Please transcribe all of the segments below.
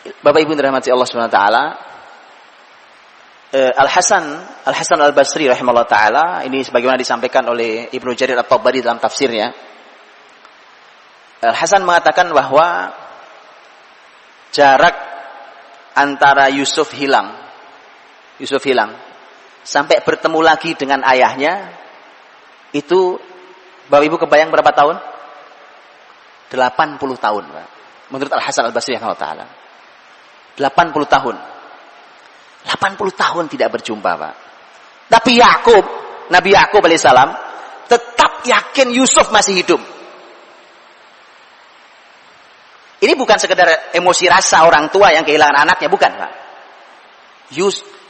Bapak Ibu dirahmati Allah Subhanahu wa taala, Al-Hasan Al-Basri rahimahullah taala, ini sebagaimana disampaikan oleh Ibnu Jarir At-Tabari dalam tafsirnya. Al-Hasan mengatakan bahwa jarak antara Yusuf hilang sampai bertemu lagi dengan ayahnya itu, Bapak Ibu kebayang berapa tahun? 80 tahun, Pak. Menurut Al-Hasan Al-Basri rahimahullah taala. 80 tahun. 80 tahun tidak berjumpa, Pak. Tapi Nabi Yakub alaihissalam tetap yakin Yusuf masih hidup. Ini bukan sekedar emosi rasa orang tua yang kehilangan anaknya, bukan, Pak.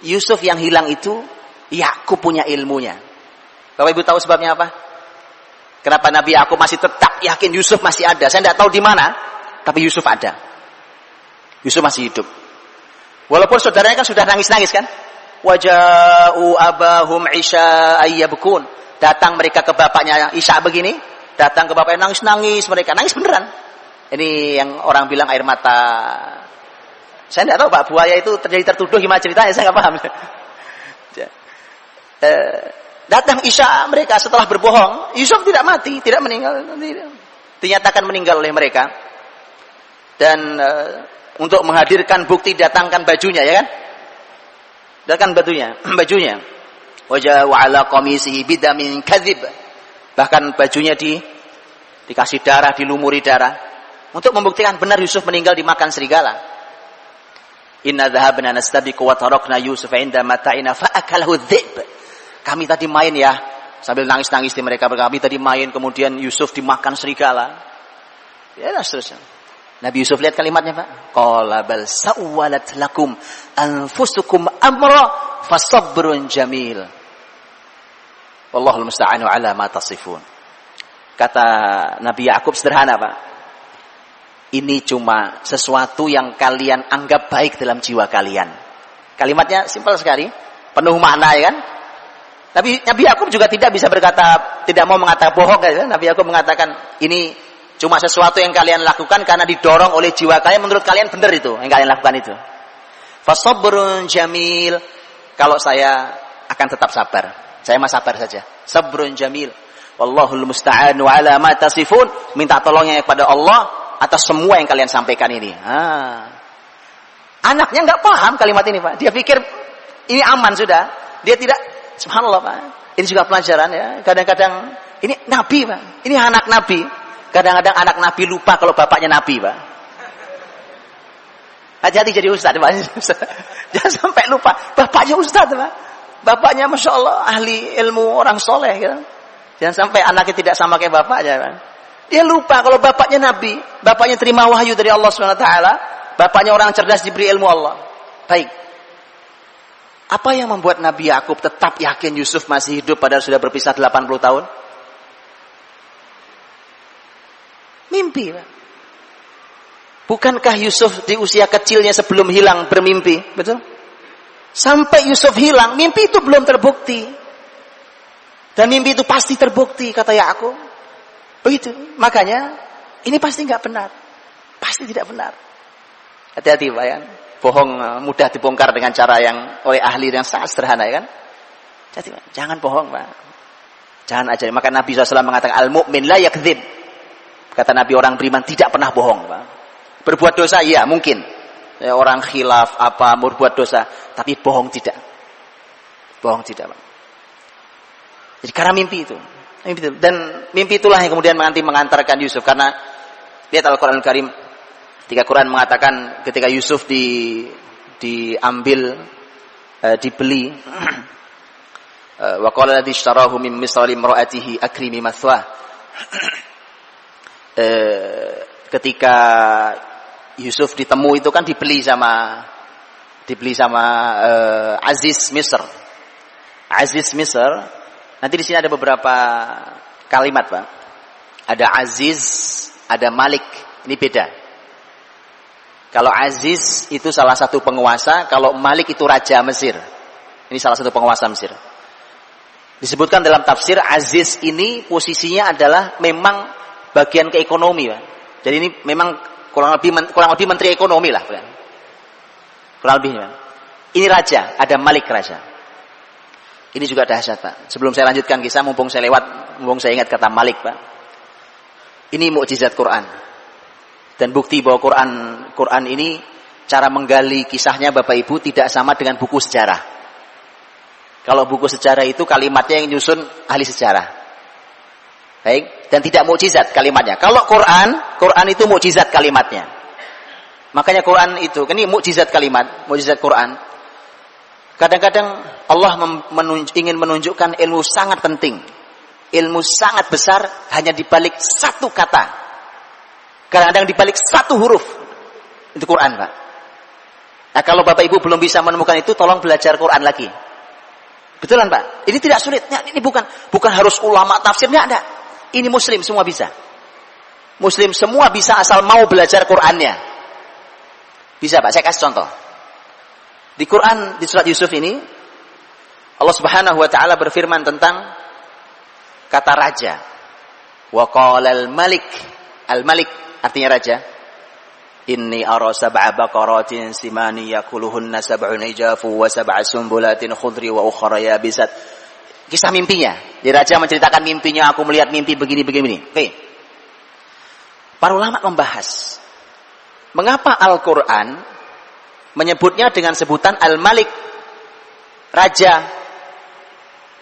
Yusuf yang hilang itu Yakub punya ilmunya. Bapak Ibu tahu sebabnya apa? Kenapa Nabi Yakub masih tetap yakin Yusuf masih ada? Saya tidak tahu di mana, tapi Yusuf ada. Yusuf masih hidup. Walaupun saudaranya kan sudah nangis-nangis kan? Waja'u abahum isya ayyabkun. Datang mereka ke bapaknya Isya begini, datang ke bapaknya nangis-nangis, mereka nangis beneran. Ini yang orang bilang air mata. Saya tidak tahu Pak, buaya itu tertuduh gimana ceritanya, saya nggak paham. Datang Isya mereka setelah berbohong, Yusuf tidak mati, tidak meninggal, dinyatakan meninggal oleh mereka. Dan untuk menghadirkan bukti datangkan bajunya, ya kan? Datangkan bajunya. Wajah wa ala qamisihi bidamin kadzib. Bahkan bajunya dikasih darah, dilumuri darah untuk membuktikan benar Yusuf meninggal dimakan serigala. Inna dhahabna nastabiqu wa tarakna Yusuf 'inda mata'ina fa akalahu dzib. Kami tadi main ya, sambil nangis-nangis di mereka, kami tadi main kemudian Yusuf dimakan serigala. Ya, seterusnya. Nabi Yusuf lihat kalimatnya, Pak. Qala bal sawwalat lakum anfusukum amra fasabrun jamil. Wallahul musta'anu ala ma tasifun. Kata Nabi Yakub sederhana, Pak. Ini cuma sesuatu yang kalian anggap baik dalam jiwa kalian. Kalimatnya simpel sekali, penuh makna, ya kan? Nabi Yakub juga tidak bisa berkata, tidak mau mengatakan bohong, kan? Nabi Yakub mengatakan ini cuma sesuatu yang kalian lakukan karena didorong oleh jiwa kalian, menurut kalian benar itu yang kalian lakukan itu. Fasabrun jamil. Kalau saya akan tetap sabar. Saya mah sabar saja. Sabrun jamil. Wallahul musta'anu ala ma tasifun. Minta tolongnya kepada Allah atas semua yang kalian sampaikan ini. Anaknya enggak paham kalimat ini, Pak. Dia pikir ini aman sudah. Dia tidak, subhanallah, Pak. Ini juga pelajaran, ya. Kadang-kadang ini nabi, Pak. Ini anak nabi. Kadang-kadang anak nabi lupa kalau bapaknya nabi, Pak. Hati-hati jadi ustaz, Pak. Jangan sampai lupa bapaknya ustaz, Pak. Bapaknya Masya Allah ahli ilmu, orang soleh, gitu. Jangan sampai anaknya tidak sama kayak bapaknya, Pak. Dia lupa kalau bapaknya nabi, bapaknya terima wahyu dari Allah Subhanahu wa taala, bapaknya orang cerdas diberi ilmu Allah. Baik. Apa yang membuat Nabi Yakub tetap yakin Yusuf masih hidup padahal sudah berpisah 80 tahun? Mimpi, Pak. Bukankah Yusuf di usia kecilnya sebelum hilang bermimpi? Betul? Sampai Yusuf hilang, mimpi itu belum terbukti. Dan mimpi itu pasti terbukti, kata Yakub. Begitu. Makanya, ini pasti nggak benar. Pasti tidak benar. Hati-hati, Pak, ya. Bohong mudah dibongkar dengan cara yang oleh ahli yang sangat sederhana, ya kan? Jadi, jangan bohong, Pak. Jangan aja. Maka Nabi SAW mengatakan, al-mu'min la yakdzib. Kata Nabi, orang beriman tidak pernah bohong, Pak. Berbuat dosa, iya mungkin. Ya, orang khilaf apa, berbuat dosa. Tapi bohong tidak. Bohong tidak, Pak. Jadi karena mimpi itu. Dan mimpi itulah yang kemudian mengantarkan Yusuf. Karena lihat Al-Quran Al-Karim. Ketika Quran mengatakan ketika Yusuf diambil, dibeli. Wa qala alladhi ishtarahu min misri imra'atihi akrimi mathwah. Ketika Yusuf ditemu itu kan dibeli sama Aziz Misr. Aziz Misr. Nanti di sini ada beberapa kalimat, Pak. Ada Aziz, ada Malik. Ini beda. Kalau Aziz itu salah satu penguasa, kalau Malik itu raja Mesir. Ini salah satu penguasa Mesir. Disebutkan dalam tafsir Aziz ini posisinya adalah memang bagian ke ekonomi, Pak. Jadi ini memang kurang lebih menteri ekonomi lah, Pak. Kurang lebih. Ini raja, ada Malik raja. Ini juga dahsyat, Pak. Sebelum saya lanjutkan kisah, mumpung saya ingat kata Malik, Pak. Ini mukjizat Quran. Dan bukti bahwa Quran ini cara menggali kisahnya Bapak Ibu tidak sama dengan buku sejarah. Kalau buku sejarah itu kalimatnya yang nyusun ahli sejarah. Baik, dan tidak mukjizat kalimatnya. Kalau Quran itu mukjizat kalimatnya. Makanya Quran itu, ini mukjizat kalimat, mukjizat Quran. Kadang-kadang Allah ingin menunjukkan ilmu sangat penting. Ilmu sangat besar hanya dibalik satu kata. Kadang-kadang dibalik satu huruf. Itu Quran, Pak. Nah, kalau Bapak Ibu belum bisa menemukan itu, tolong belajar Quran lagi. Betulan, Pak? Ini tidak sulit. Ini bukan harus ulama tafsirnya, ada. Ini Muslim semua bisa. Muslim semua bisa asal mau belajar Qurannya. Bisa, Pak. Saya kasih contoh. Di Quran, di surat Yusuf ini, Allah Subhanahu wa ta'ala berfirman tentang kata raja. Wa qala al-malik. Al-malik artinya raja. Inni ara sab'a baqaratin simani yakuluhunna sab'un ijafu wa sab'a sumbulatin khudri wa ukhra yabisat. Kisah mimpinya. Di raja menceritakan mimpinya, aku melihat mimpi begini. Oke. Para ulama membahas mengapa Al-Quran menyebutnya dengan sebutan Al-Malik, raja.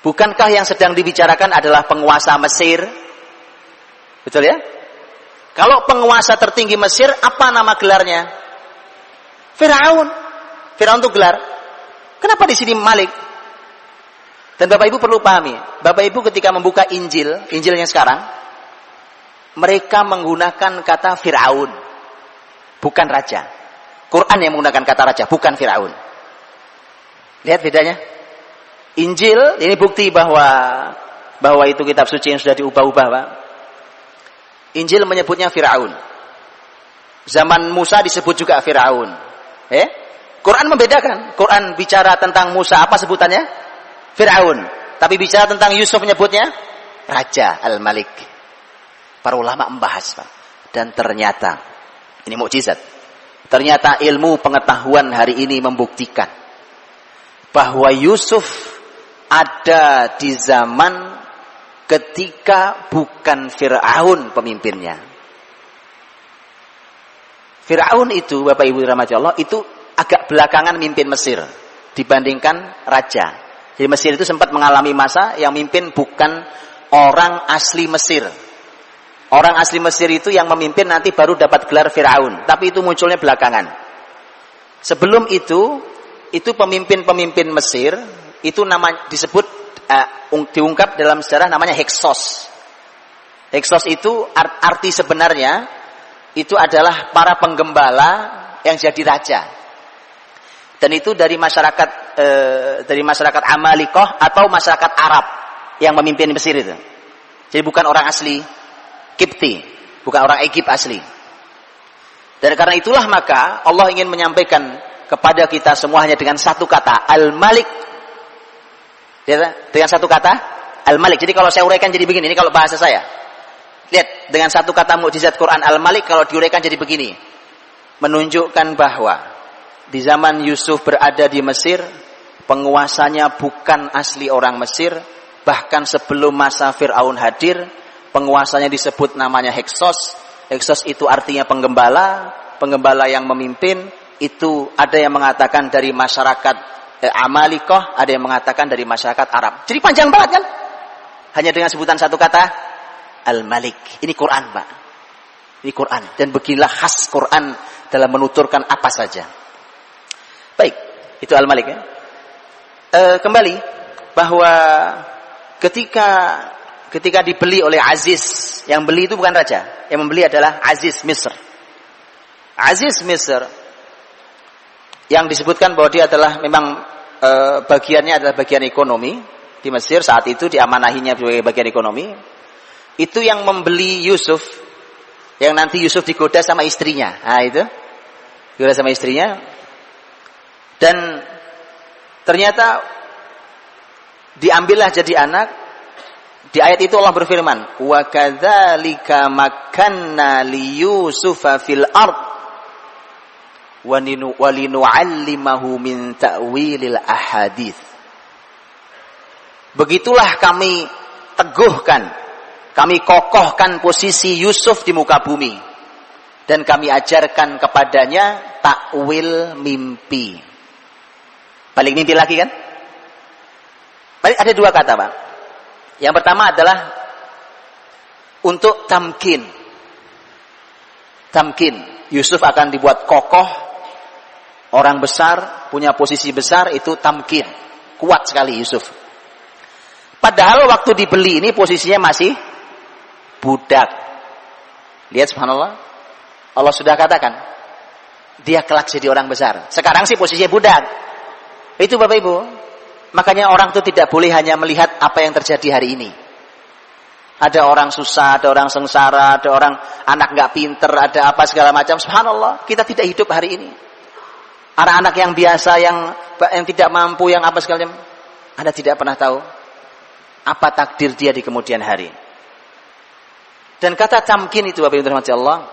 Bukankah yang sedang dibicarakan adalah penguasa Mesir? Betul ya? Kalau penguasa tertinggi Mesir, apa nama gelarnya? Firaun. Firaun itu gelar. Kenapa di sini Malik? Dan Bapak Ibu perlu pahami, Bapak Ibu ketika membuka Injil yang sekarang, mereka menggunakan kata Firaun, bukan raja. Quran yang menggunakan kata raja, bukan Firaun. Lihat bedanya. Injil ini bukti bahwa itu kitab suci yang sudah diubah-ubah, Pak. Injil menyebutnya Firaun. Zaman Musa disebut juga Firaun. Quran membedakan. Quran bicara tentang Musa, apa sebutannya? Firaun. Tapi bicara tentang Yusuf menyebutnya Raja Al-Malik. Para ulama membahas, Pak. Dan ternyata ini mukjizat. Ternyata ilmu pengetahuan hari ini membuktikan bahwa Yusuf ada di zaman ketika bukan Fir'aun pemimpinnya. Fir'aun itu, Bapak Ibu rahmati Allah, itu agak belakangan mimpin Mesir dibandingkan raja. Jadi Mesir itu sempat mengalami masa yang mimpin bukan orang asli Mesir. Orang asli Mesir itu yang memimpin nanti baru dapat gelar Firaun. Tapi itu munculnya belakangan. Sebelum itu pemimpin-pemimpin Mesir, itu nama disebut, diungkap dalam sejarah namanya Heksos. Heksos itu arti sebenarnya, itu adalah para penggembala yang jadi raja. Dan itu dari masyarakat Amalikoh atau masyarakat Arab yang memimpin Mesir itu. Jadi bukan orang asli Kipti, bukan orang Egypt asli. Dan karena itulah maka Allah ingin menyampaikan kepada kita semuanya dengan satu kata, Al-Malik. Dengan satu kata, Al-Malik. Jadi kalau saya uraikan jadi begini, ini kalau bahasa saya. Lihat, dengan satu kata mukjizat Quran Al-Malik kalau diuraikan jadi begini. Menunjukkan bahwa di zaman Yusuf berada di Mesir, penguasanya bukan asli orang Mesir, bahkan sebelum masa Fir'aun hadir, penguasanya disebut namanya Heksos. Heksos itu artinya penggembala. Penggembala yang memimpin itu ada yang mengatakan dari masyarakat Amalikoh, ada yang mengatakan dari masyarakat Arab. Jadi panjang banget kan? Hanya dengan sebutan satu kata, Al-Malik. Ini Quran, Pak. Ini Quran. Dan beginilah khas Quran dalam menuturkan apa saja. Baik, itu Al-Malik ya. Kembali bahwa ketika dibeli oleh Aziz, yang beli itu bukan raja, yang membeli adalah Aziz Misr. Aziz Misr yang disebutkan bahwa dia adalah memang bagiannya adalah bagian ekonomi di Mesir saat itu, diamanahinya sebagai bagian ekonomi. Itu yang membeli Yusuf, yang nanti Yusuf digoda sama istrinya. Nah itu, digoda sama istrinya. Dan ternyata diambillah jadi anak. Di ayat itu Allah berfirman, wa kadzalika makkanna li Yusufa fil ard walinu'allimahu min ta'wilil ahadits. Begitulah kami teguhkan, kami kokohkan posisi Yusuf di muka bumi, dan kami ajarkan kepadanya takwil mimpi. Balik mimpi lagi kan? Balik, ada dua kata, Pak. Yang pertama adalah untuk tamkin. Tamkin. Yusuf akan dibuat kokoh, orang besar, punya posisi besar, itu tamkin. Kuat sekali Yusuf. Padahal waktu dibeli ini posisinya masih budak. Lihat subhanallah. Allah sudah katakan, dia kelak jadi orang besar. Sekarang sih posisinya budak. Itu Bapak Ibu. Makanya orang itu tidak boleh hanya melihat apa yang terjadi hari ini. Ada orang susah, ada orang sengsara, ada orang anak nggak pinter, ada apa segala macam. Subhanallah, kita tidak hidup hari ini. Anak-anak yang biasa, yang tidak mampu, yang apa segala macam. Anda tidak pernah tahu apa takdir dia di kemudian hari. Dan kata tamkin itu Bapak Ibu rahmati Allah,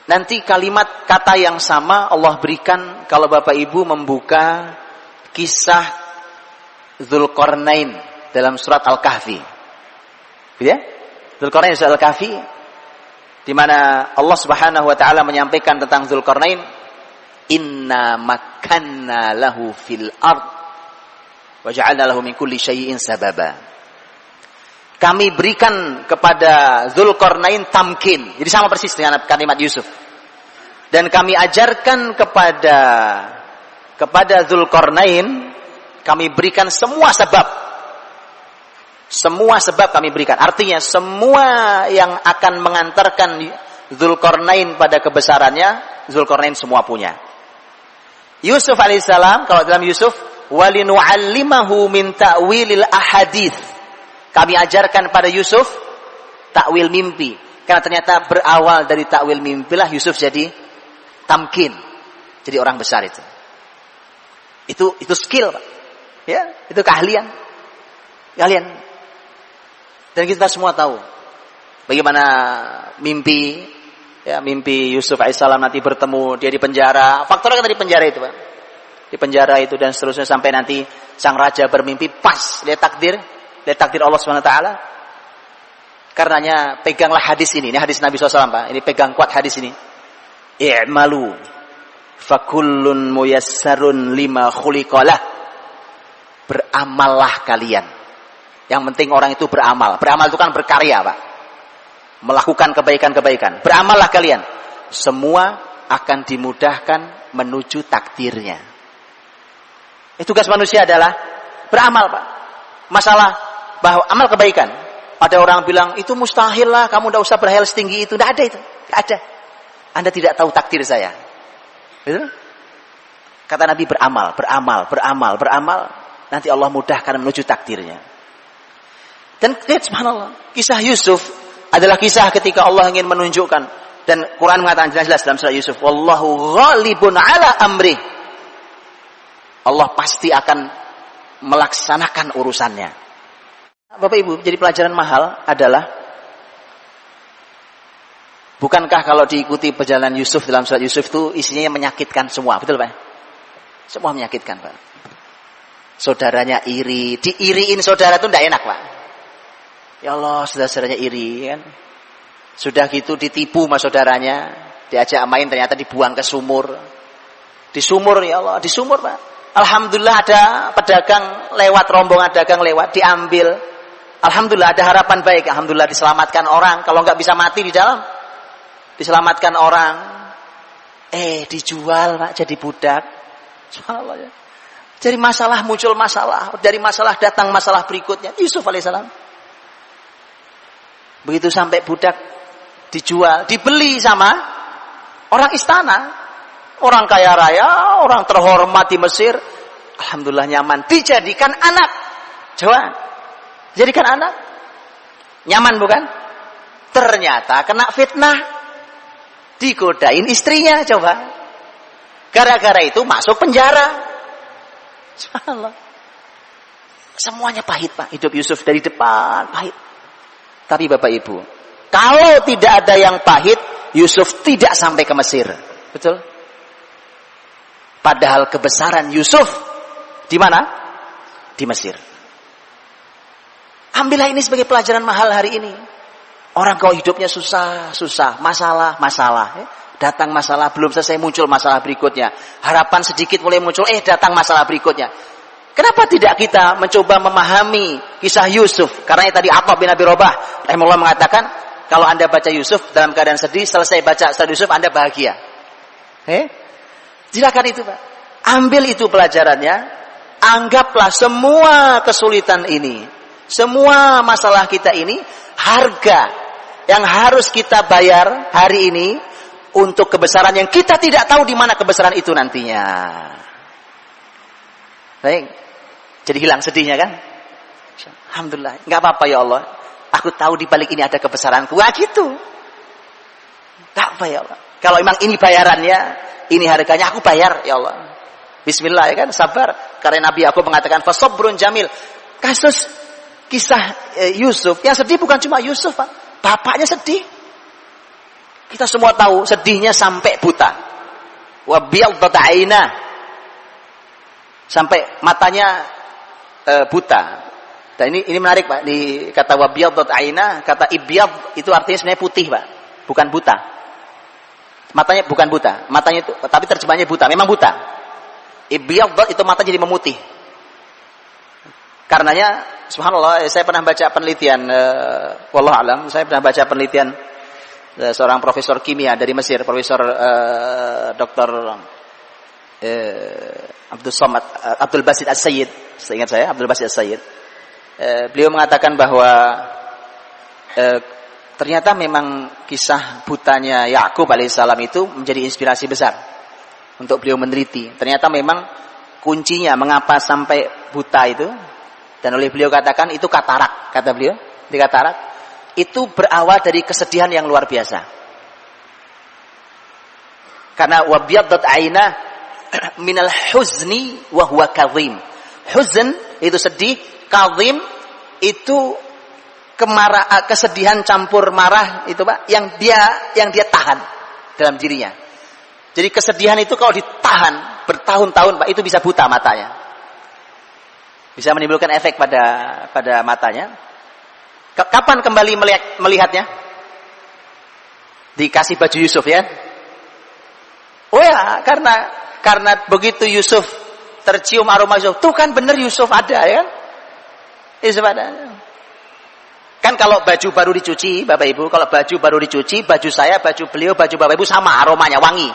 nanti kalimat kata yang sama Allah berikan kalau Bapak Ibu membuka kisah Dzulqarnain dalam surat Al-Kahfi. Ya? Dzulqarnain surat Al-Kahfi, di mana Allah Subhanahu wa taala menyampaikan tentang Dzulqarnain, inna makkanna lahu fil ard wa ja'alna lahu min kulli syai'in sababa. Kami berikan kepada Dzulqarnain tamkin. Jadi sama persis dengan kalimat Yusuf. Dan kami ajarkan kepada Dzulqarnain, kami berikan semua sebab. Semua sebab kami berikan. Artinya semua yang akan mengantarkan Dzulqarnain pada kebesarannya, Dzulqarnain semua punya. Yusuf alaihissalam, kalau dalam Yusuf, walinu'allimahu min ta'wilil ahadits. Kami ajarkan pada Yusuf takwil mimpi. Karena ternyata berawal dari takwil mimpilah Yusuf jadi tamkin. Jadi orang besar itu. Itu skill, Pak. Ya, itu keahlian. Keahlian. Dan kita semua tahu bagaimana mimpi, ya, mimpi Yusuf alaihissalam nanti bertemu dia di penjara. Faktornya kan di penjara itu, Pak. Di penjara itu dan seterusnya sampai nanti sang raja bermimpi pas lihat takdir Allah Subhanahu wa taala. Karenanya peganglah hadis ini hadis Nabi SAW, Pak. Ini pegang kuat hadis ini. I'malu fakullun muyassarun lima khuliqalah. Beramallah kalian. Yang penting orang itu beramal. Beramal itu kan berkarya, Pak. Melakukan kebaikan-kebaikan. Beramallah kalian. Semua akan dimudahkan menuju takdirnya. Tugas manusia adalah beramal, Pak. Masalah bahwa amal kebaikan. Ada orang bilang, itu mustahil lah, kamu tidak usah berhayal setinggi itu. Tidak ada itu. Tidak ada. Anda tidak tahu takdir saya. Betul? Kata Nabi, beramal. Nanti Allah mudahkan menuju takdirnya. Dan lihat subhanallah, kisah Yusuf adalah kisah ketika Allah ingin menunjukkan. Dan Quran mengatakan jelas dalam surah Yusuf, wallahu ghalibun ala amri. Allah pasti akan melaksanakan urusannya. Bapak Ibu, jadi pelajaran mahal adalah, bukankah kalau diikuti perjalanan Yusuf dalam surat Yusuf itu isinya menyakitkan semua, betul Pak? Semua menyakitkan, Pak. Saudaranya iri, diiriin saudara itu tidak enak, Pak. Ya Allah, saudara-saudaranya iri kan. Sudah gitu ditipu sama saudaranya, diajak main ternyata dibuang ke sumur. Di sumur, ya Allah, di sumur, Pak. Alhamdulillah ada pedagang lewat, rombongan dagang lewat, diambil. Alhamdulillah ada harapan baik. Alhamdulillah diselamatkan orang. Kalau nggak bisa mati di dalam, diselamatkan orang. Dijual, Pak, jadi budak. Subhanallah ya. Jadi masalah muncul masalah, dari masalah datang masalah berikutnya. Yusuf alaihissalam. Begitu sampai budak, dijual, dibeli sama orang istana. Orang kaya raya, orang terhormat di Mesir. Alhamdulillah nyaman. Dijadikan anak. Coba. Jadikan anak. Nyaman bukan? Ternyata kena fitnah. Digodain istrinya. Coba. Gara-gara itu masuk penjara. Subhanallah. Semuanya pahit, Pak. Hidup Yusuf dari depan pahit. Tapi Bapak Ibu, kalau tidak ada yang pahit, Yusuf tidak sampai ke Mesir. Betul? Padahal kebesaran Yusuf di mana? Di Mesir. Ambillah ini sebagai pelajaran mahal hari ini. Orang kalau hidupnya susah, masalah. Datang masalah, belum selesai muncul masalah berikutnya. Harapan sedikit mulai muncul, datang masalah berikutnya. Kenapa tidak kita mencoba memahami kisah Yusuf? Karena tadi Atha bin Abi Rabah rahimahullah mengatakan, kalau Anda baca Yusuf dalam keadaan sedih, selesai baca surah Yusuf Anda bahagia. Silakan itu, Pak. Ambil itu pelajarannya. Anggaplah semua kesulitan ini, semua masalah kita ini, harga yang harus kita bayar hari ini untuk kebesaran yang kita tidak tahu di mana kebesaran itu nantinya. Baik. Jadi hilang sedihnya kan? Alhamdulillah. Enggak apa-apa ya Allah. Aku tahu di balik ini ada kebesaranku. Wah gitu. Enggak apa ya Allah. Kalau memang ini bayarannya, ini harganya, aku bayar ya Allah. Bismillah ya kan, sabar. Karena Nabi aku mengatakan fasabrun jamil. Kasus kisah Yusuf, yang sedih bukan cuma Yusuf, Pak. Bapaknya sedih. Kita semua tahu sedihnya sampai buta. Wa biyaddat aina. Sampai matanya buta. Dan ini menarik, Pak. Di kata wa biyaddat aina, kata ibyad itu artinya sebenarnya putih, Pak. Bukan buta. Matanya bukan buta. Matanya itu, tapi terjemahnya buta. Memang buta. Ibyaddat itu mata jadi memutih. Karenanya subhanallah, saya pernah baca penelitian wallahu alam, saya pernah baca penelitian seorang profesor kimia dari Mesir, Profesor Dr. Abdul Basit As-Sayyid, seingat saya Abdul Basit As-Sayyid. Beliau mengatakan bahwa ternyata memang kisah butanya Yakub alaihissalam itu menjadi inspirasi besar untuk beliau meneliti. Ternyata memang kuncinya mengapa sampai buta itu, dan oleh beliau katakan itu katarak, kata beliau, di katarak itu berawal dari kesedihan yang luar biasa. Karena wabiyaddat aina minal huzni wa huwa kadhim. Huzn itu sedih, kadhim itu kesedihan campur marah itu, Pak, yang dia tahan dalam dirinya. Jadi kesedihan itu kalau ditahan bertahun-tahun, Pak, itu bisa buta matanya. Bisa menimbulkan efek pada matanya. Kapan kembali melihatnya? Dikasih baju Yusuf ya. Oh ya, karena begitu Yusuf tercium aroma Yusuf, tuh kan bener Yusuf ada ya kan? Yusuf ada. Kan kalau baju baru dicuci, Bapak Ibu, kalau baju baru dicuci, baju saya, baju beliau, baju Bapak Ibu sama aromanya, wangi.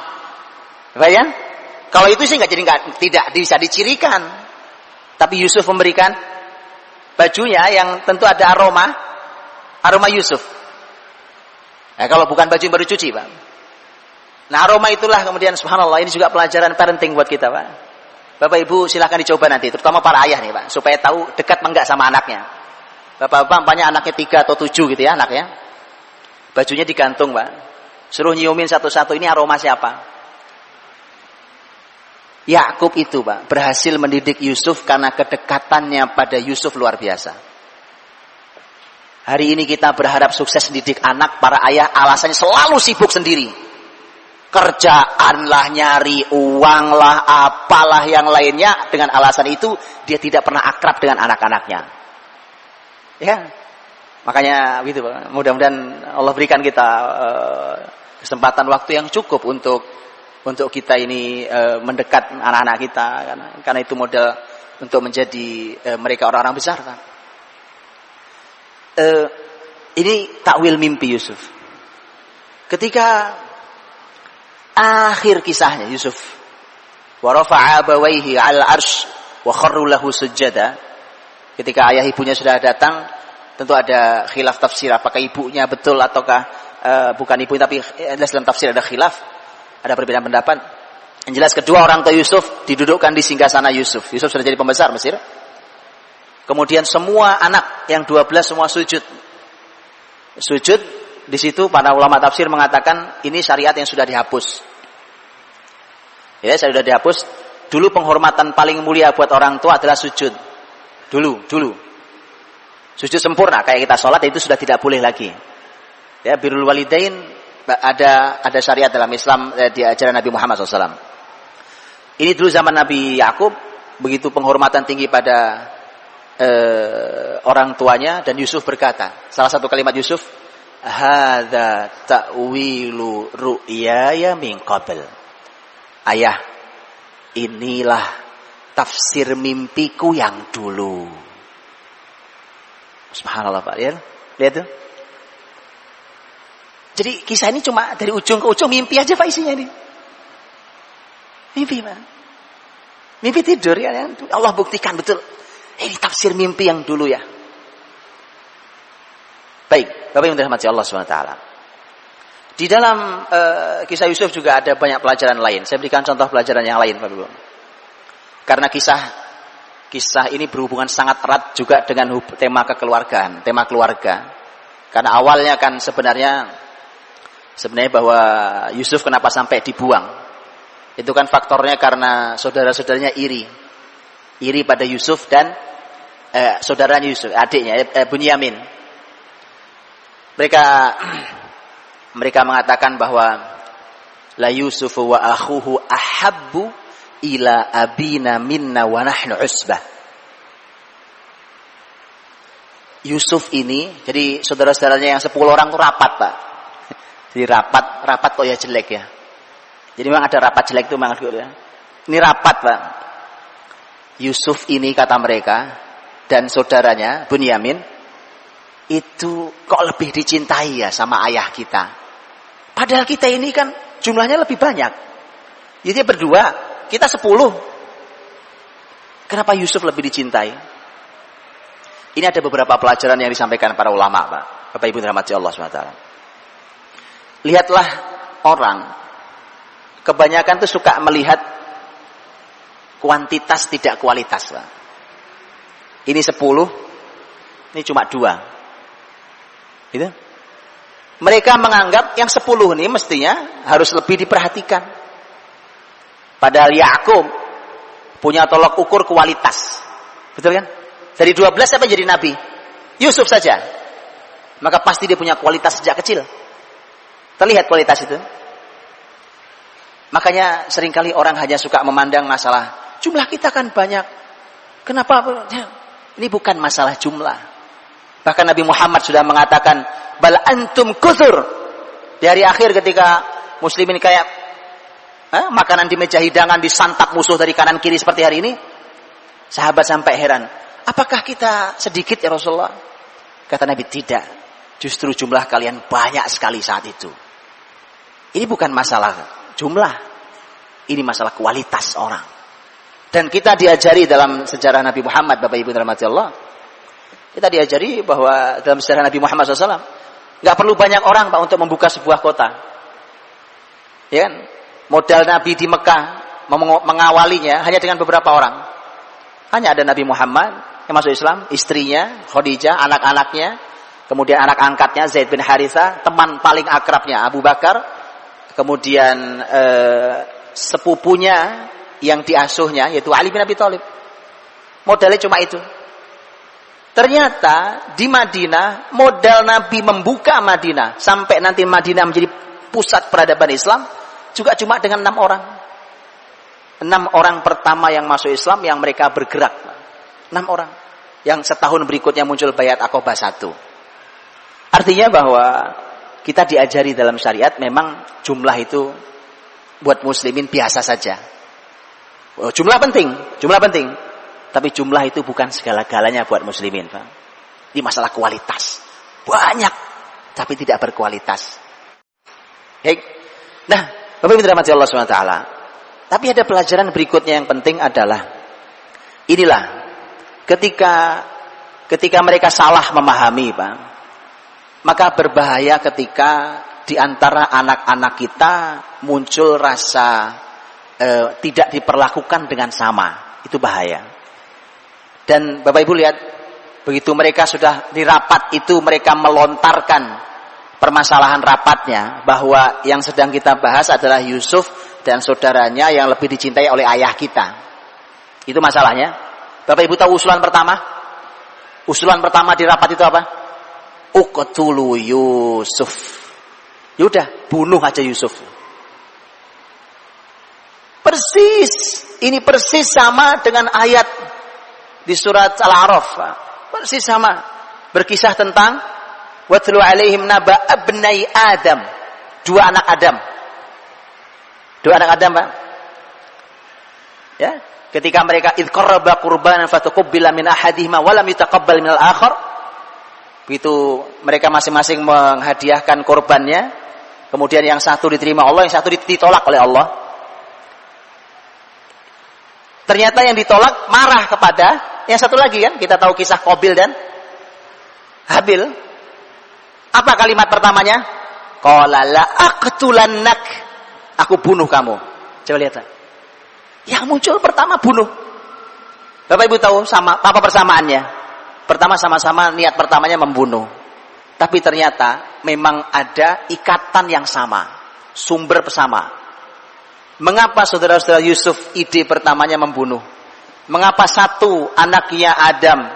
Bapak ya? Kalau itu sih tidak bisa dicirikan. Tapi Yusuf memberikan bajunya yang tentu ada aroma Yusuf. Nah, kalau bukan baju yang baru cuci, Pak. Nah, aroma itulah kemudian subhanallah, ini juga pelajaran parenting buat kita, Pak. Bapak Ibu silahkan dicoba nanti, terutama para ayah nih, Pak, supaya tahu dekat enggak sama anaknya. Bapak-bapak banyak anaknya 3 atau 7 gitu ya anaknya. Bajunya digantung, Pak. Suruh nyiumin satu-satu, ini aroma siapa? Yakub itu, Pak, berhasil mendidik Yusuf karena kedekatannya pada Yusuf luar biasa. Hari ini kita berharap sukses mendidik anak, para ayah alasannya selalu sibuk sendiri. Kerjaan lah, nyari uang lah, apalah yang lainnya. Dengan alasan itu dia tidak pernah akrab dengan anak-anaknya. Ya, makanya gitu, Pak. Mudah-mudahan Allah berikan kita kesempatan waktu yang cukup untuk kita ini mendekat anak-anak kita, karena itu modal untuk menjadi mereka orang-orang besar, Pak. Ini takwil mimpi Yusuf. Ketika akhir kisahnya Yusuf, wa rafa'a abawayhi 'alal 'arsy wa kharru lahu sujada. Ketika ayah ibunya sudah datang, tentu ada khilaf tafsir, apakah ibunya betul ataukah bukan ibu, tapi dalam tafsir ada khilaf, ada perbedaan pendapat. Yang jelas kedua orang tua Yusuf didudukkan di singgasana Yusuf. Yusuf sudah jadi pembesar Mesir. Kemudian semua anak yang 12 semua sujud. Sujud di situ para ulama tafsir mengatakan ini syariat yang sudah dihapus. Ya, sudah dihapus. Dulu penghormatan paling mulia buat orang tua adalah sujud. Dulu. Sujud sempurna kayak kita sholat itu sudah tidak boleh lagi. Ya, birrul walidain ada syariat dalam Islam di ajaran Nabi Muhammad SAW. Ini dulu zaman Nabi Yakub, begitu penghormatan tinggi pada orang tuanya, dan Yusuf berkata, salah satu kalimat Yusuf, hadza ta'wilu ru'yaya min qabl. Ayah, inilah tafsir mimpiku yang dulu. Subhanallah Pak, lihat tuh. Jadi kisah ini cuma dari ujung ke ujung mimpi aja Pak isinya ini. Mimpi Pak. Mimpi tidur ya. Allah buktikan betul. Ini tafsir mimpi yang dulu ya. Baik, Bapak yang dirahmati Allah SWT. Di dalam kisah Yusuf juga ada banyak pelajaran lain. Saya berikan contoh pelajaran yang lain Pak Ibu. Karena kisah ini berhubungan sangat erat juga dengan tema kekeluargaan, tema keluarga. Karena awalnya kan sebenarnya bahwa Yusuf kenapa sampai dibuang. Itu kan faktornya karena saudara-saudaranya iri pada Yusuf dan saudaranya Yusuf, adiknya Bunyamin. Mereka mengatakan bahwa la Yusufu wa akhuhu ahabbu ila abina minna wa nahnu usbah. Yusuf ini, jadi saudara-saudaranya yang 10 orang itu rapat Pak. Jadi rapat kok ya jelek ya. Jadi memang ada rapat jelek itu memang ya. Ini rapat Pak. Yusuf ini kata mereka dan saudaranya Bunyamin itu kok lebih dicintai ya sama ayah kita. Padahal kita ini kan jumlahnya lebih banyak. Jadi berdua, kita 10. Kenapa Yusuf lebih dicintai? Ini ada beberapa pelajaran yang disampaikan para ulama Pak. Bapak Ibu dirahmati Allah SWT. Lihatlah orang, kebanyakan tuh suka melihat kuantitas tidak kualitas Pak. Ini 10, ini cuma 2. Gitu. Mereka menganggap yang 10 ini mestinya harus lebih diperhatikan. Padahal Yakub punya tolok ukur kualitas. Betul kan? Dari 12 siapa jadi nabi? Yusuf saja. Maka pasti dia punya kualitas sejak kecil. Terlihat kualitas itu. Makanya seringkali orang hanya suka memandang masalah jumlah kita kan banyak. Kenapa? Ini bukan masalah jumlah. Bahkan Nabi Muhammad sudah mengatakan, bal antum kuthur. Di hari akhir ketika muslimin kayak makanan di meja hidangan disantap musuh dari kanan kiri seperti hari ini, sahabat sampai heran, apakah kita sedikit ya Rasulullah? Kata Nabi, tidak. Justru jumlah kalian banyak sekali saat itu. Ini bukan masalah jumlah. Ini masalah kualitas orang. Dan kita diajari dalam sejarah Nabi Muhammad, Bapak Ibu dirahmati Allah, kita diajari bahwa dalam sejarah Nabi Muhammad SAW, nggak perlu banyak orang Pak untuk membuka sebuah kota. Ya kan? Modal Nabi di Mekah mengawalinya hanya dengan beberapa orang. Hanya ada Nabi Muhammad yang masuk Islam, istrinya Khadijah, anak-anaknya, kemudian anak angkatnya Zaid bin Haritha, teman paling akrabnya Abu Bakar, kemudian sepupunya yang diasuhnya yaitu Ali bin Abi Thalib. Modalnya cuma itu. Ternyata di Madinah modal Nabi membuka Madinah sampai nanti Madinah menjadi pusat peradaban Islam juga cuma dengan 6 orang. 6 orang pertama yang masuk Islam yang mereka bergerak. 6 orang. Yang setahun berikutnya muncul Baiat Aqabah 1. Artinya bahwa kita diajari dalam syariat memang jumlah itu buat muslimin biasa saja. Jumlah penting. Tapi jumlah itu bukan segala-galanya buat muslimin, Pak. Ini masalah kualitas. Banyak, tapi tidak berkualitas. Baik. Nah, Bapak Ibu dirahmati Allah SWT. Tapi ada pelajaran berikutnya yang penting adalah inilah ketika mereka salah memahami, Pak. Maka berbahaya ketika di antara anak-anak kita muncul rasa tidak diperlakukan dengan sama. Itu bahaya. Dan Bapak Ibu lihat, begitu mereka sudah di rapat itu, mereka melontarkan permasalahan rapatnya bahwa yang sedang kita bahas adalah Yusuf dan saudaranya yang lebih dicintai oleh ayah kita. Itu masalahnya. Bapak Ibu tahu usulan pertama? Usulan pertama di rapat itu apa? Uqtulu Yusuf. Yaudah, bunuh aja Yusuf. Persis Ini persis sama dengan ayat di surat Al-A'raf. Persis sama. Berkisah tentang watlu alaihim naba abnai Adam. Dua anak Adam. Pak. Ya, ketika mereka id qarraba qurbanan fatuqabbala min ahadihima wa lam yutaqabbal minal akhar. Begitu mereka masing-masing menghadiahkan korbannya, kemudian yang satu diterima Allah, yang satu ditolak oleh Allah. Ternyata yang ditolak marah kepada yang satu lagi kan, kita tahu kisah Qabil dan Habil. Apa kalimat pertamanya? Qala la aqtulannak. Aku bunuh kamu. Coba lihat. Yang muncul pertama bunuh. Bapak Ibu tahu sama apa persamaannya? Pertama sama-sama niat pertamanya membunuh. Tapi ternyata memang ada ikatan yang sama. Sumber bersama. Mengapa saudara-saudara Yusuf ide pertamanya membunuh? Mengapa satu anaknya Adam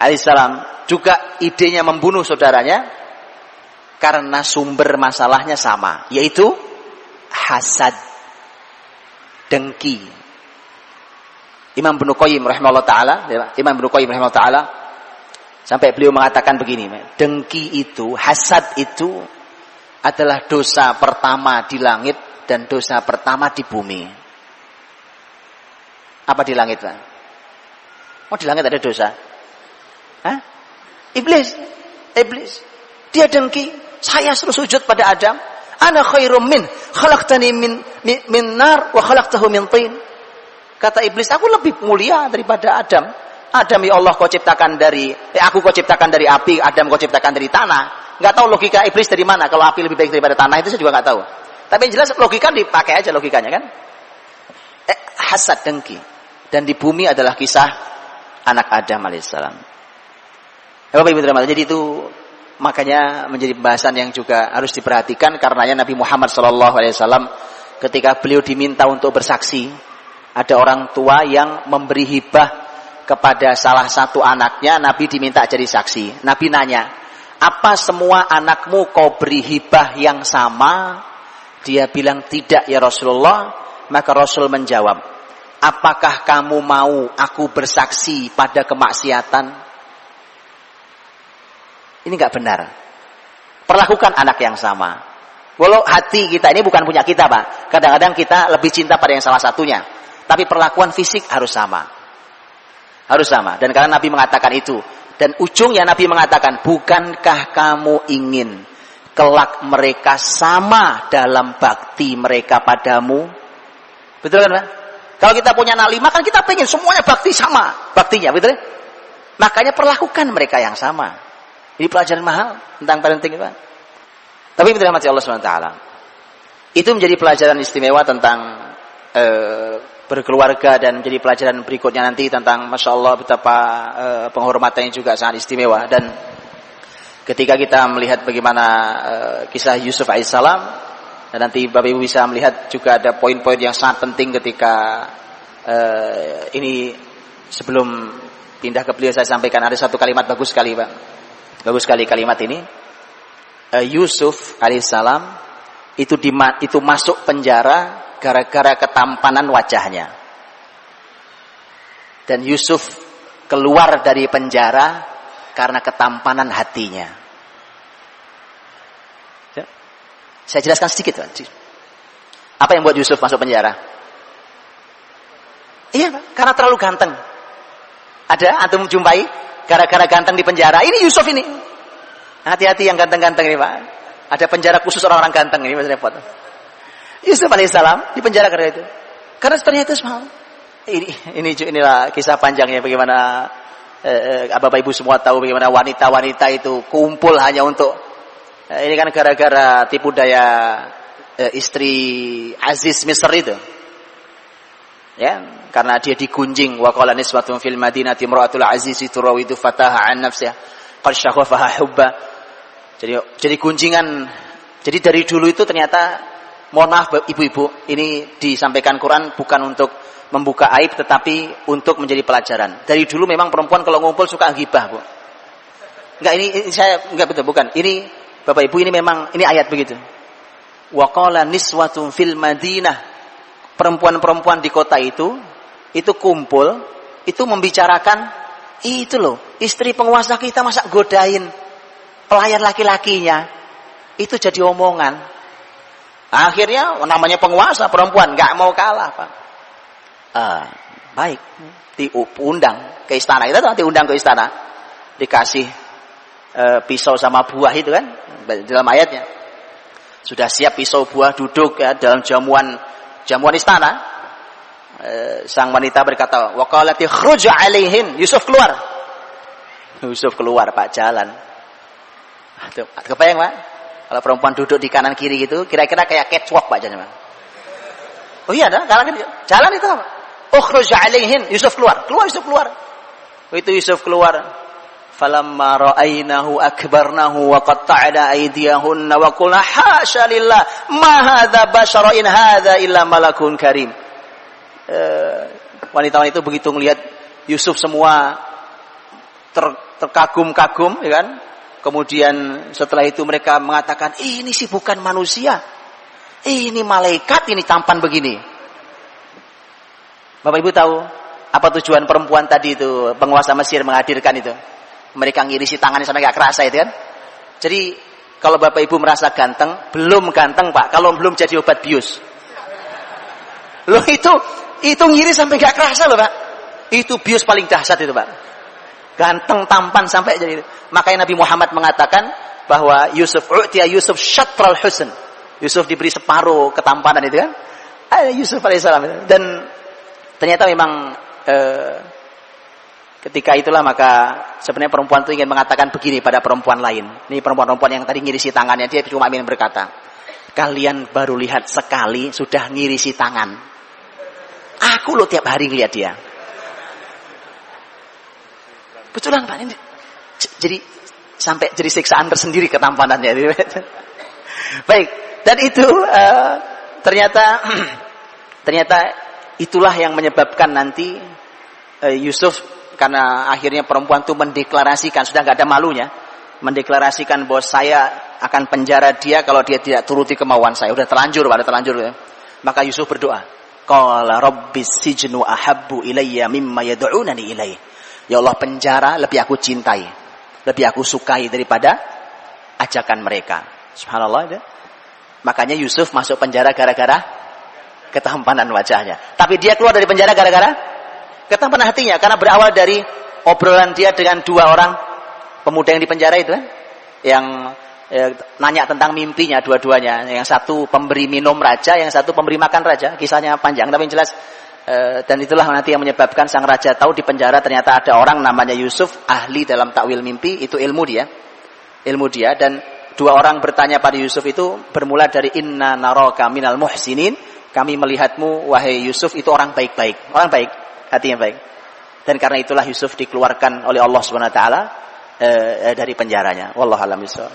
alaihissalam juga idenya membunuh saudaranya? Karena sumber masalahnya sama, yaitu hasad, dengki. Imam Ibnu Qayyim rahimahullah taala, sampai beliau mengatakan begini, dengki itu, hasad itu adalah dosa pertama di langit dan dosa pertama di bumi. Apa di langit, Pak? Oh, di langit ada dosa. Hah? Iblis. Dia dengki. Saya suruh sujud pada Adam. Ana khairum min, khalaqtani min nar wa khalaqtahu min tin. Kata iblis, aku lebih mulia daripada Adam. Adam ya Allah kau ciptakan dari aku kau ciptakan dari api, Adam kau ciptakan dari tanah. Enggak tahu logika iblis dari mana. Kalau api lebih baik daripada tanah itu saya juga enggak tahu. Tapi yang jelas logika dipakai aja logikanya kan. Hasad, dengki. Dan di bumi adalah kisah anak Adam alaihissalam. Bapak Ibu terima. Jadi itu makanya menjadi pembahasan yang juga harus diperhatikan, karenanya Nabi Muhammad SAW ketika beliau diminta untuk bersaksi, ada orang tua yang memberi hibah kepada salah satu anaknya, Nabi diminta jadi saksi. Nabi nanya, apa semua anakmu kau beri hibah yang sama? Dia bilang tidak ya Rasulullah. Maka Rasul menjawab, apakah kamu mau aku bersaksi pada kemaksiatan? Ini enggak benar. Perlakukan anak yang sama. Walau hati kita ini bukan punya kita, Pak. Kadang-kadang kita lebih cinta pada yang salah satunya. Tapi perlakuan fisik harus sama. Harus sama. Dan karena Nabi mengatakan itu. Dan ujungnya Nabi mengatakan, bukankah kamu ingin kelak mereka sama dalam bakti mereka padamu? Betul kan, Pak? Kalau kita punya anak 5 kan kita pengen semuanya bakti sama. Baktinya, betul? Makanya perlakukan mereka yang sama. Ini pelajaran mahal tentang parenting, Pak. Tapi dirahmati Allah SWT. Itu menjadi pelajaran istimewa tentang berkeluarga, dan menjadi pelajaran berikutnya nanti tentang Masya Allah betapa penghormatannya juga sangat istimewa. Dan ketika kita melihat bagaimana kisah Yusuf alaihissalam, dan nanti Bapak Ibu bisa melihat juga ada poin-poin yang sangat penting ketika ini sebelum pindah ke beliau saya sampaikan ada satu kalimat bagus sekali, Pak. Bagus sekali kalimat ini. Yusuf alaihissalam itu masuk penjara gara-gara ketampanan wajahnya. Dan Yusuf keluar dari penjara karena ketampanan hatinya. Saya jelaskan sedikit, Pak. Apa yang buat Yusuf masuk penjara? Iya, Pak, karena terlalu ganteng. Ada antum jumpai gara-gara ganteng di penjara. Ini Yusuf ini. Hati-hati yang ganteng-ganteng ini, Pak. Ada penjara khusus orang-orang ganteng ini, masih repot. Yusuf alaihissalam di penjara karena itu. Karena ternyata semua. Inilah kisah panjangnya bagaimana Bapak Ibu semua tahu bagaimana wanita-wanita itu kumpul hanya untuk ini kan gara-gara tipu daya istri Aziz Misr itu. Ya, karena dia digunjing, wa qala niswatun fil madinati imra'atul aziz turawidu fataha an nafsiha qad shaghafaha hubba. Jadi gunjingan. Jadi dari dulu itu ternyata, mohon maaf ibu-ibu, ini disampaikan Quran bukan untuk membuka aib tetapi untuk menjadi pelajaran. Dari dulu memang perempuan kalau ngumpul suka ghibah, Bu. Enggak, ini saya enggak betul, bukan. Ini Bapak Ibu, ini memang ini ayat begitu. Wa qala niswatun fil madinah, perempuan-perempuan di kota itu kumpul, itu membicarakan, itu loh, istri penguasa kita masa godain pelayan laki-lakinya. Itu jadi omongan. Akhirnya namanya penguasa perempuan nggak mau kalah, Pak. Baik, diundang ke istana. Kita tuh diundang ke istana, dikasih pisau sama buah itu kan, dalam ayatnya. Sudah siap pisau buah, duduk ya dalam jamuan istana. Sang wanita berkata, waqalati khruj alaihin, Yusuf keluar. Yusuf keluar, Pak, jalan. Tuh, kebayang, Pak? Kalau perempuan duduk di kanan kiri gitu, kira-kira kayak catwalk, Pak, jalan. Oh iya, jalan itu apa? Ukhruj alaihin, Yusuf keluar. Yusuf keluar. Itu Yusuf keluar. Falamma ra'ainahu akbarnahu wa qatta'na aydiyahunna wa qulna hasya lillah ma hadza basyara in hadza illa malakun karim. Wanita-wanita itu begitu melihat Yusuf semua terkagum-kagum, ya kan? Kemudian setelah itu mereka mengatakan, ini sih bukan manusia, ini malaikat, ini tampan begini. Bapak Ibu tahu apa tujuan perempuan tadi itu, penguasa Mesir menghadirkan itu? Mereka ngirisi tangannya sampai gak kerasa itu kan. Jadi kalau Bapak Ibu merasa ganteng, belum ganteng, Pak, kalau belum jadi obat bius. Loh itu ngiris sampai gak kerasa loh, Pak. Itu bius paling dahsyat itu, Pak. Ganteng, tampan sampai jadi itu. Makanya Nabi Muhammad mengatakan bahwa Yusuf syatral husn. Yusuf diberi separuh ketampanan itu kan. Yusuf alaihissalam. Dan ternyata memang ketika itulah maka sebenarnya perempuan itu ingin mengatakan begini pada perempuan lain. Ini perempuan-perempuan yang tadi ngirisi tangannya, dia cuma ingin berkata, kalian baru lihat sekali sudah ngirisi tangan. Aku loh tiap hari lihat dia. Betulan, Pak, ini jadi sampai jadi siksaan tersendiri ketampanannya. Baik, dan itu ternyata itulah yang menyebabkan nanti Yusuf, karena akhirnya perempuan itu mendeklarasikan, sudah nggak ada malunya, mendeklarasikan bahwa saya akan penjara dia kalau dia tidak turuti kemauan saya. Udah terlanjur ya. Maka Yusuf berdoa, qala rabbis sijnu ahabbu ilayya mimma yad'unani ilaihi. Ya Allah, penjara lebih aku cintai, lebih aku sukai daripada ajakan mereka. Subhanallah. Ya. Makanya Yusuf masuk penjara gara-gara ketampanan wajahnya. Tapi dia keluar dari penjara gara-gara ketampanan hatinya. Karena berawal dari obrolan dia dengan dua orang pemuda yang di penjara itu kan. Yang nanya tentang mimpinya dua-duanya. Yang satu pemberi minum raja, yang satu pemberi makan raja. Kisahnya panjang tapi yang jelas. Dan itulah nanti yang menyebabkan sang raja tahu di penjara ternyata ada orang namanya Yusuf, ahli dalam takwil mimpi, itu ilmu dia. Dan dua orang bertanya pada Yusuf itu bermula dari inna naraka minal muhsinin, kami melihatmu wahai Yusuf itu orang baik-baik, orang baik, hati yang baik. Dan karena itulah Yusuf dikeluarkan oleh Allah Subhanahu wa taala dari penjaranya. Wallahu a'lam bishawab.